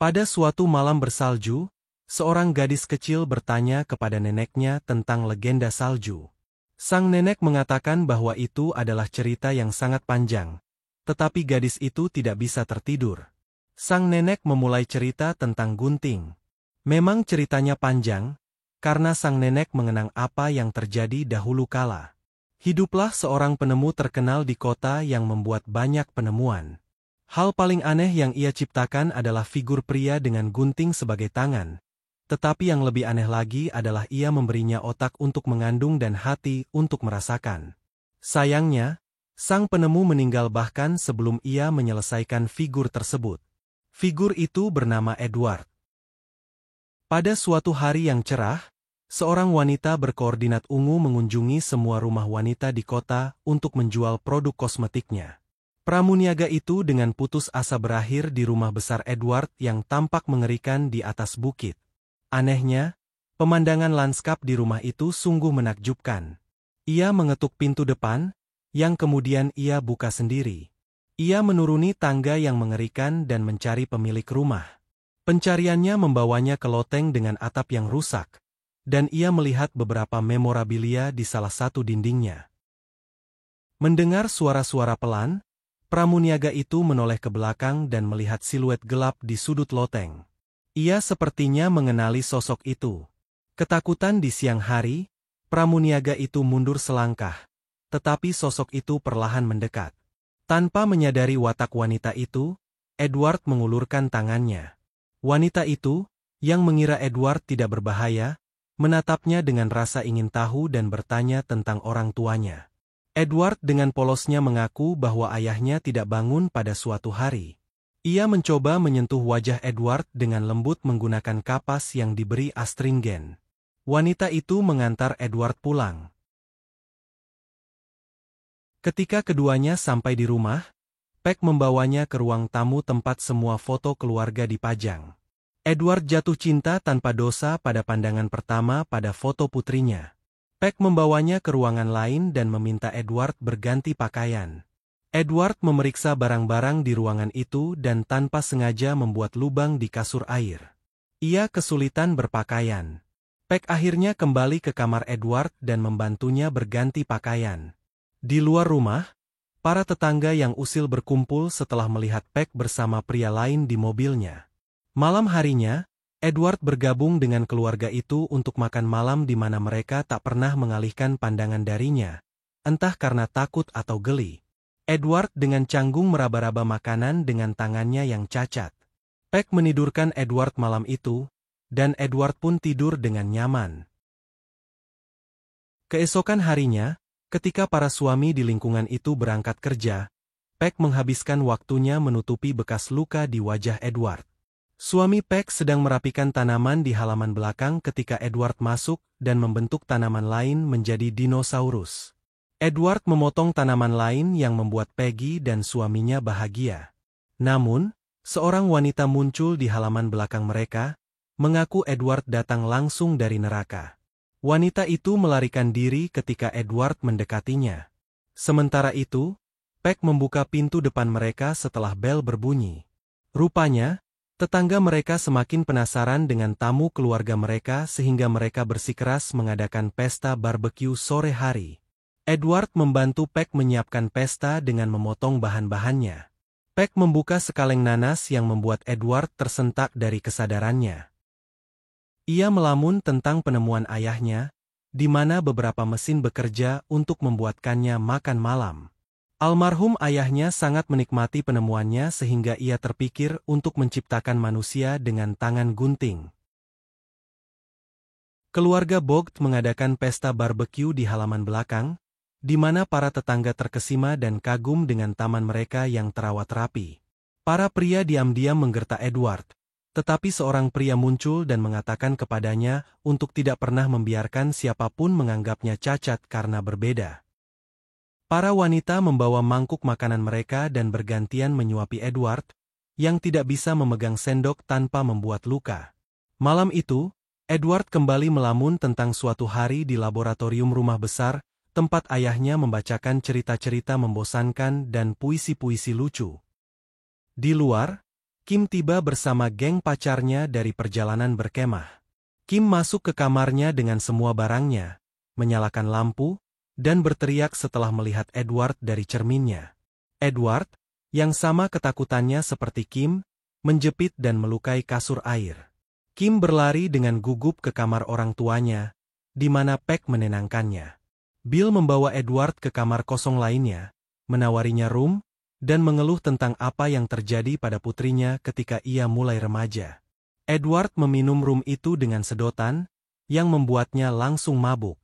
Pada suatu malam bersalju, seorang gadis kecil bertanya kepada neneknya tentang legenda salju. Sang nenek mengatakan bahwa itu adalah cerita yang sangat panjang, tetapi gadis itu tidak bisa tertidur. Sang nenek memulai cerita tentang gunting. Memang ceritanya panjang, karena sang nenek mengenang apa yang terjadi dahulu kala. Hiduplah seorang penemu terkenal di kota yang membuat banyak penemuan. Hal paling aneh yang ia ciptakan adalah figur pria dengan gunting sebagai tangan. Tetapi yang lebih aneh lagi adalah ia memberinya otak untuk mengandung dan hati untuk merasakan. Sayangnya, sang penemu meninggal bahkan sebelum ia menyelesaikan figur tersebut. Figur itu bernama Edward. Pada suatu hari yang cerah, seorang wanita berkoordinat ungu mengunjungi semua rumah wanita di kota untuk menjual produk kosmetiknya. Pramuniaga itu dengan putus asa berakhir di rumah besar Edward yang tampak mengerikan di atas bukit. Anehnya, pemandangan lanskap di rumah itu sungguh menakjubkan. Ia mengetuk pintu depan, yang kemudian ia buka sendiri. Ia menuruni tangga yang mengerikan dan mencari pemilik rumah. Pencariannya membawanya ke loteng dengan atap yang rusak, dan ia melihat beberapa memorabilia di salah satu dindingnya. Mendengar suara-suara pelan, pramuniaga itu menoleh ke belakang dan melihat siluet gelap di sudut loteng. Ia sepertinya mengenali sosok itu. Ketakutan di siang hari, pramuniaga itu mundur selangkah, tetapi sosok itu perlahan mendekat. Tanpa menyadari watak wanita itu, Edward mengulurkan tangannya. Wanita itu, yang mengira Edward tidak berbahaya, menatapnya dengan rasa ingin tahu dan bertanya tentang orang tuanya. Edward dengan polosnya mengaku bahwa ayahnya tidak bangun pada suatu hari. Ia mencoba menyentuh wajah Edward dengan lembut menggunakan kapas yang diberi astringen. Wanita itu mengantar Edward pulang. Ketika keduanya sampai di rumah, Peck membawanya ke ruang tamu tempat semua foto keluarga dipajang. Edward jatuh cinta tanpa dosa pada pandangan pertama pada foto putrinya. Peck membawanya ke ruangan lain dan meminta Edward berganti pakaian. Edward memeriksa barang-barang di ruangan itu dan tanpa sengaja membuat lubang di kasur air. Ia kesulitan berpakaian. Peck akhirnya kembali ke kamar Edward dan membantunya berganti pakaian. Di luar rumah, para tetangga yang usil berkumpul setelah melihat Peck bersama pria lain di mobilnya. Malam harinya, Edward bergabung dengan keluarga itu untuk makan malam di mana mereka tak pernah mengalihkan pandangan darinya, entah karena takut atau geli. Edward dengan canggung meraba-raba makanan dengan tangannya yang cacat. Peck menidurkan Edward malam itu, dan Edward pun tidur dengan nyaman. Keesokan harinya, ketika para suami di lingkungan itu berangkat kerja, Peck menghabiskan waktunya menutupi bekas luka di wajah Edward. Suami Peck sedang merapikan tanaman di halaman belakang ketika Edward masuk dan membentuk tanaman lain menjadi dinosaurus. Edward memotong tanaman lain yang membuat Peggy dan suaminya bahagia. Namun, seorang wanita muncul di halaman belakang mereka, mengaku Edward datang langsung dari neraka. Wanita itu melarikan diri ketika Edward mendekatinya. Sementara itu, Peck membuka pintu depan mereka setelah bel berbunyi. Rupanya, tetangga mereka semakin penasaran dengan tamu keluarga mereka sehingga mereka bersikeras mengadakan pesta barbeque sore hari. Edward membantu Peck menyiapkan pesta dengan memotong bahan-bahannya. Peck membuka sekaleng nanas yang membuat Edward tersentak dari kesadarannya. Ia melamun tentang penemuan ayahnya, di mana beberapa mesin bekerja untuk membuatkannya makan malam. Almarhum ayahnya sangat menikmati penemuannya sehingga ia terpikir untuk menciptakan manusia dengan tangan gunting. Keluarga Bogt mengadakan pesta barbeque di halaman belakang, di mana para tetangga terkesima dan kagum dengan taman mereka yang terawat rapi. Para pria diam-diam menggerta Edward, tetapi seorang pria muncul dan mengatakan kepadanya untuk tidak pernah membiarkan siapapun menganggapnya cacat karena berbeda. Para wanita membawa mangkuk makanan mereka dan bergantian menyuapi Edward, yang tidak bisa memegang sendok tanpa membuat luka. Malam itu, Edward kembali melamun tentang suatu hari di laboratorium rumah besar, tempat ayahnya membacakan cerita-cerita membosankan dan puisi-puisi lucu. Di luar, Kim tiba bersama geng pacarnya dari perjalanan berkemah. Kim masuk ke kamarnya dengan semua barangnya, menyalakan lampu, dan berteriak setelah melihat Edward dari cerminnya. Edward, yang sama ketakutannya seperti Kim, menjepit dan melukai kasur air. Kim berlari dengan gugup ke kamar orang tuanya, di mana Paik menenangkannya. Bill membawa Edward ke kamar kosong lainnya, menawarinya rum, dan mengeluh tentang apa yang terjadi pada putrinya ketika ia mulai remaja. Edward meminum rum itu dengan sedotan, yang membuatnya langsung mabuk.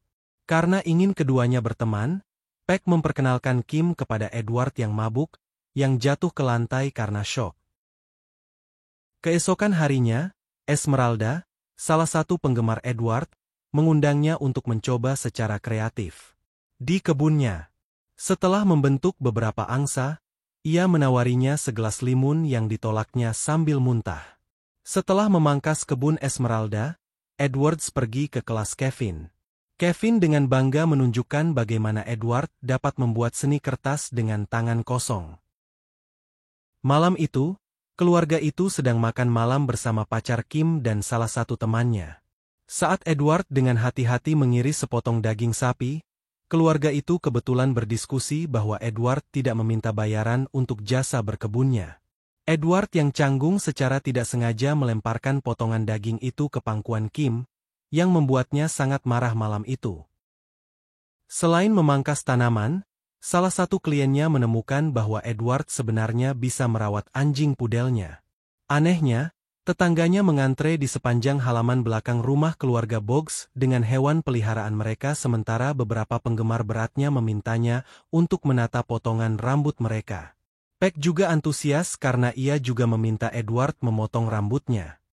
Karena ingin keduanya berteman, Paik memperkenalkan Kim kepada Edward yang mabuk, yang jatuh ke lantai karena syok. Keesokan harinya, Esmeralda, salah satu penggemar Edward, mengundangnya untuk mencoba secara kreatif. Di kebunnya, setelah membentuk beberapa angsa, ia menawarinya segelas limun yang ditolaknya sambil muntah. Setelah memangkas kebun Esmeralda, Edwards pergi ke kelas Kevin. Kevin dengan bangga menunjukkan bagaimana Edward dapat membuat seni kertas dengan tangan kosong. Malam itu, keluarga itu sedang makan malam bersama pacar Kim dan salah satu temannya. Saat Edward dengan hati-hati mengiris sepotong daging sapi, keluarga itu kebetulan berdiskusi bahwa Edward tidak meminta bayaran untuk jasa berkebunnya. Edward yang canggung secara tidak sengaja melemparkan potongan daging itu ke pangkuan Kim, yang membuatnya sangat marah malam itu. Selain memangkas tanaman, salah satu kliennya menemukan bahwa Edward sebenarnya bisa merawat anjing pudelnya. Anehnya, tetangganya mengantre di sepanjang halaman belakang rumah keluarga Boggs dengan hewan peliharaan mereka sementara beberapa penggemar beratnya memintanya untuk menata potongan rambut mereka. Paik juga antusias karena ia juga meminta Edward memotong rambutnya.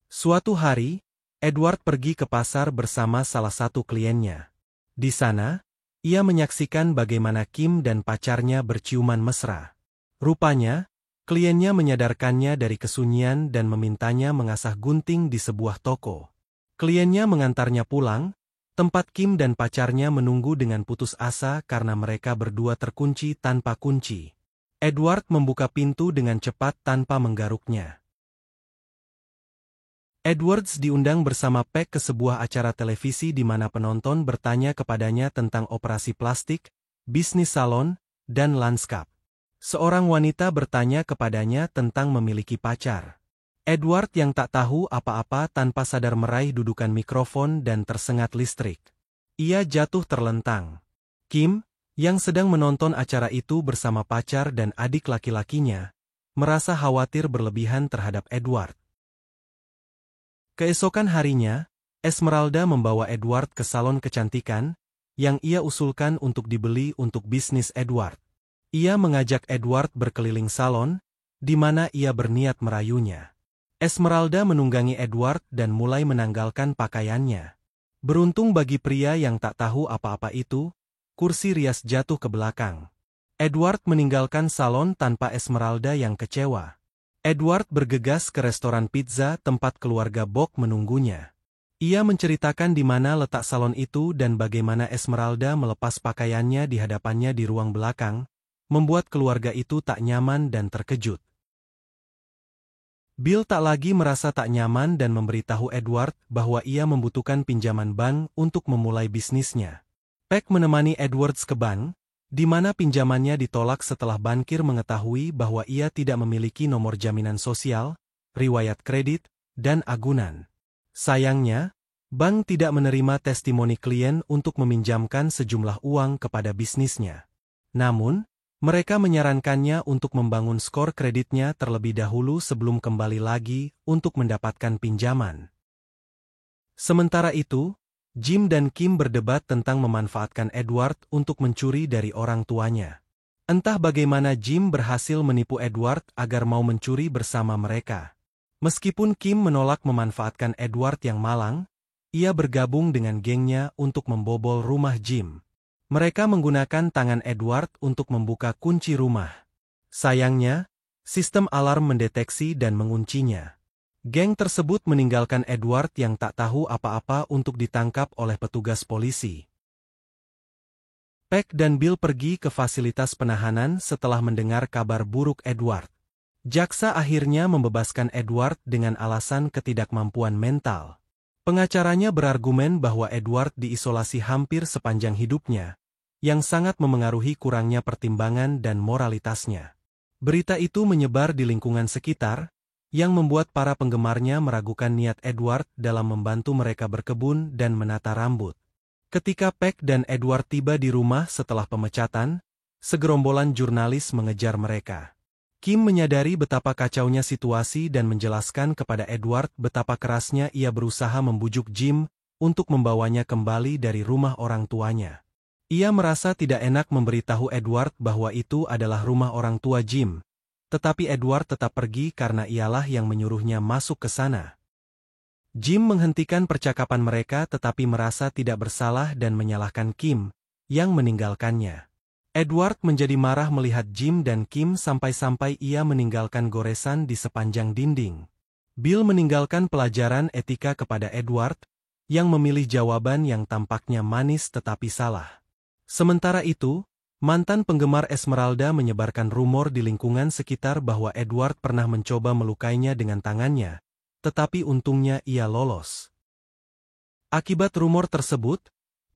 Suatu hari, Edward pergi ke pasar bersama salah satu kliennya. Di sana, ia menyaksikan bagaimana Kim dan pacarnya berciuman mesra. Rupanya, kliennya menyadarkannya dari kesunyian dan memintanya mengasah gunting di sebuah toko. Kliennya mengantarnya pulang, tempat Kim dan pacarnya menunggu dengan putus asa karena mereka berdua terkunci tanpa kunci. Edward membuka pintu dengan cepat tanpa menggaruknya. Edwards diundang bersama Paik ke sebuah acara televisi di mana penonton bertanya kepadanya tentang operasi plastik, bisnis salon, dan lanskap. Seorang wanita bertanya kepadanya tentang memiliki pacar. Edward yang tak tahu apa-apa tanpa sadar meraih dudukan mikrofon dan tersengat listrik. Ia jatuh terlentang. Kim, yang sedang menonton acara itu bersama pacar dan adik laki-lakinya, merasa khawatir berlebihan terhadap Edward. Keesokan harinya, Esmeralda membawa Edward ke salon kecantikan, yang ia usulkan untuk dibeli untuk bisnis Edward. Ia mengajak Edward berkeliling salon, di mana ia berniat merayunya. Esmeralda menunggangi Edward dan mulai menanggalkan pakaiannya. Beruntung bagi pria yang tak tahu apa-apa itu, kursi rias jatuh ke belakang. Edward meninggalkan salon tanpa Esmeralda yang kecewa. Edward bergegas ke restoran pizza tempat keluarga Bogg menunggunya. Ia menceritakan di mana letak salon itu dan bagaimana Esmeralda melepas pakaiannya di hadapannya di ruang belakang, membuat keluarga itu tak nyaman dan terkejut. Bill tak lagi merasa tak nyaman dan memberitahu Edward bahwa ia membutuhkan pinjaman bank untuk memulai bisnisnya. Paik menemani Edwards ke bank, di mana pinjamannya ditolak setelah bankir mengetahui bahwa ia tidak memiliki nomor jaminan sosial, riwayat kredit, dan agunan. Sayangnya, bank tidak menerima testimoni klien untuk meminjamkan sejumlah uang kepada bisnisnya. Namun, mereka menyarankannya untuk membangun skor kreditnya terlebih dahulu sebelum kembali lagi untuk mendapatkan pinjaman. Sementara itu, Jim dan Kim berdebat tentang memanfaatkan Edward untuk mencuri dari orang tuanya. Entah bagaimana Jim berhasil menipu Edward agar mau mencuri bersama mereka. Meskipun Kim menolak memanfaatkan Edward yang malang, ia bergabung dengan gengnya untuk membobol rumah Jim. Mereka menggunakan tangan Edward untuk membuka kunci rumah. Sayangnya, sistem alarm mendeteksi dan menguncinya. Geng tersebut meninggalkan Edward yang tak tahu apa-apa untuk ditangkap oleh petugas polisi. Paik dan Bill pergi ke fasilitas penahanan setelah mendengar kabar buruk Edward. Jaksa akhirnya membebaskan Edward dengan alasan ketidakmampuan mental. Pengacaranya berargumen bahwa Edward diisolasi hampir sepanjang hidupnya, yang sangat memengaruhi kurangnya pertimbangan dan moralitasnya. Berita itu menyebar di lingkungan sekitar, yang membuat para penggemarnya meragukan niat Edward dalam membantu mereka berkebun dan menata rambut. Ketika Peck dan Edward tiba di rumah setelah pemecatan, segerombolan jurnalis mengejar mereka. Kim menyadari betapa kacaunya situasi dan menjelaskan kepada Edward betapa kerasnya ia berusaha membujuk Jim untuk membawanya kembali dari rumah orang tuanya. Ia merasa tidak enak memberitahu Edward bahwa itu adalah rumah orang tua Jim, tetapi Edward tetap pergi karena ialah yang menyuruhnya masuk ke sana. Jim menghentikan percakapan mereka tetapi merasa tidak bersalah dan menyalahkan Kim, yang meninggalkannya. Edward menjadi marah melihat Jim dan Kim sampai-sampai ia meninggalkan goresan di sepanjang dinding. Bill meninggalkan pelajaran etika kepada Edward, yang memilih jawaban yang tampaknya manis tetapi salah. Sementara itu, mantan penggemar Esmeralda menyebarkan rumor di lingkungan sekitar bahwa Edward pernah mencoba melukainya dengan tangannya, tetapi untungnya ia lolos. Akibat rumor tersebut,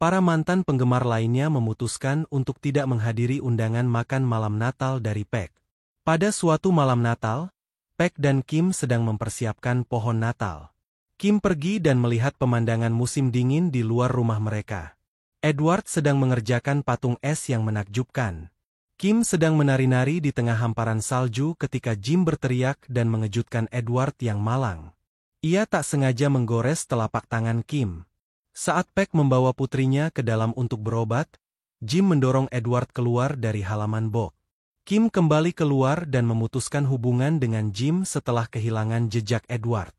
para mantan penggemar lainnya memutuskan untuk tidak menghadiri undangan makan malam Natal dari Peck. Pada suatu malam Natal, Peck dan Kim sedang mempersiapkan pohon Natal. Kim pergi dan melihat pemandangan musim dingin di luar rumah mereka. Edward sedang mengerjakan patung es yang menakjubkan. Kim sedang menari-nari di tengah hamparan salju ketika Jim berteriak dan mengejutkan Edward yang malang. Ia tak sengaja menggores telapak tangan Kim. Saat Peck membawa putrinya ke dalam untuk berobat, Jim mendorong Edward keluar dari halaman box. Kim kembali keluar dan memutuskan hubungan dengan Jim setelah kehilangan jejak Edward.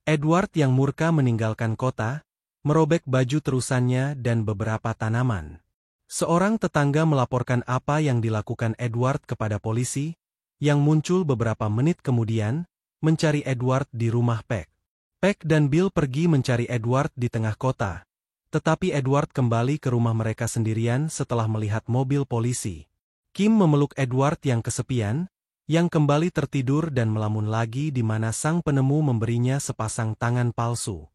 Edward yang murka meninggalkan kota, merobek baju terusannya dan beberapa tanaman. Seorang tetangga melaporkan apa yang dilakukan Edward kepada polisi, yang muncul beberapa menit kemudian, mencari Edward di rumah Peck. Peck dan Bill pergi mencari Edward di tengah kota, tetapi Edward kembali ke rumah mereka sendirian setelah melihat mobil polisi. Kim memeluk Edward yang kesepian, yang kembali tertidur dan melamun lagi di mana sang penemu memberinya sepasang tangan palsu.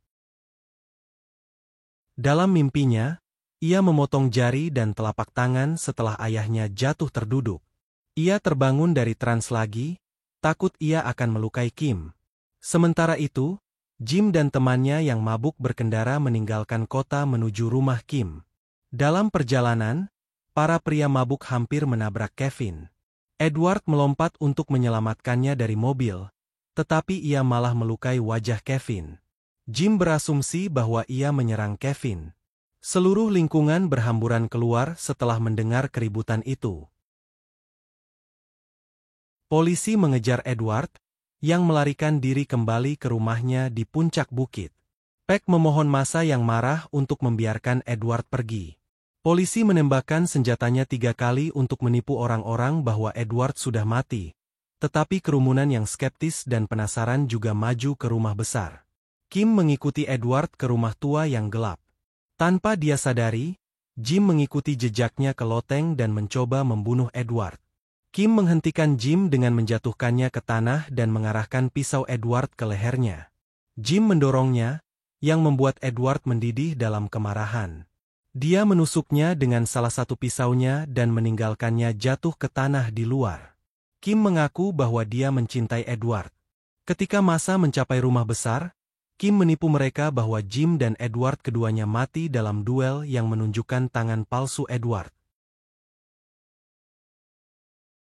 Dalam mimpinya, ia memotong jari dan telapak tangan setelah ayahnya jatuh terduduk. Ia terbangun dari trans lagi, takut ia akan melukai Kim. Sementara itu, Jim dan temannya yang mabuk berkendara meninggalkan kota menuju rumah Kim. Dalam perjalanan, para pria mabuk hampir menabrak Kevin. Edward melompat untuk menyelamatkannya dari mobil, tetapi ia malah melukai wajah Kevin. Jim berasumsi bahwa ia menyerang Kevin. Seluruh lingkungan berhamburan keluar setelah mendengar keributan itu. Polisi mengejar Edward, yang melarikan diri kembali ke rumahnya di puncak bukit. Peck memohon massa yang marah untuk membiarkan Edward pergi. Polisi menembakkan senjatanya 3 kali untuk menipu orang-orang bahwa Edward sudah mati, tetapi kerumunan yang skeptis dan penasaran juga maju ke rumah besar. Kim mengikuti Edward ke rumah tua yang gelap. Tanpa dia sadari, Jim mengikuti jejaknya ke loteng dan mencoba membunuh Edward. Kim menghentikan Jim dengan menjatuhkannya ke tanah dan mengarahkan pisau Edward ke lehernya. Jim mendorongnya, yang membuat Edward mendidih dalam kemarahan. Dia menusuknya dengan salah satu pisaunya dan meninggalkannya jatuh ke tanah di luar. Kim mengaku bahwa dia mencintai Edward. Ketika massa mencapai rumah besar, Kim menipu mereka bahwa Jim dan Edward keduanya mati dalam duel yang menunjukkan tangan palsu Edward.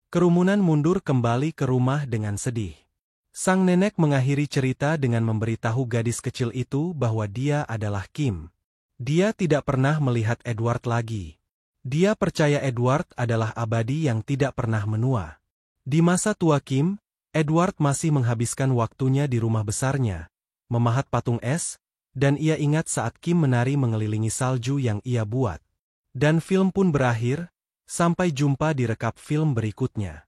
Kerumunan mundur kembali ke rumah dengan sedih. Sang nenek mengakhiri cerita dengan memberitahu gadis kecil itu bahwa dia adalah Kim. Dia tidak pernah melihat Edward lagi. Dia percaya Edward adalah abadi yang tidak pernah menua. Di masa tua Kim, Edward masih menghabiskan waktunya di rumah besarnya, memahat patung es, dan ia ingat saat Kim menari mengelilingi salju yang ia buat. Dan film pun berakhir. Sampai jumpa di rekap film berikutnya.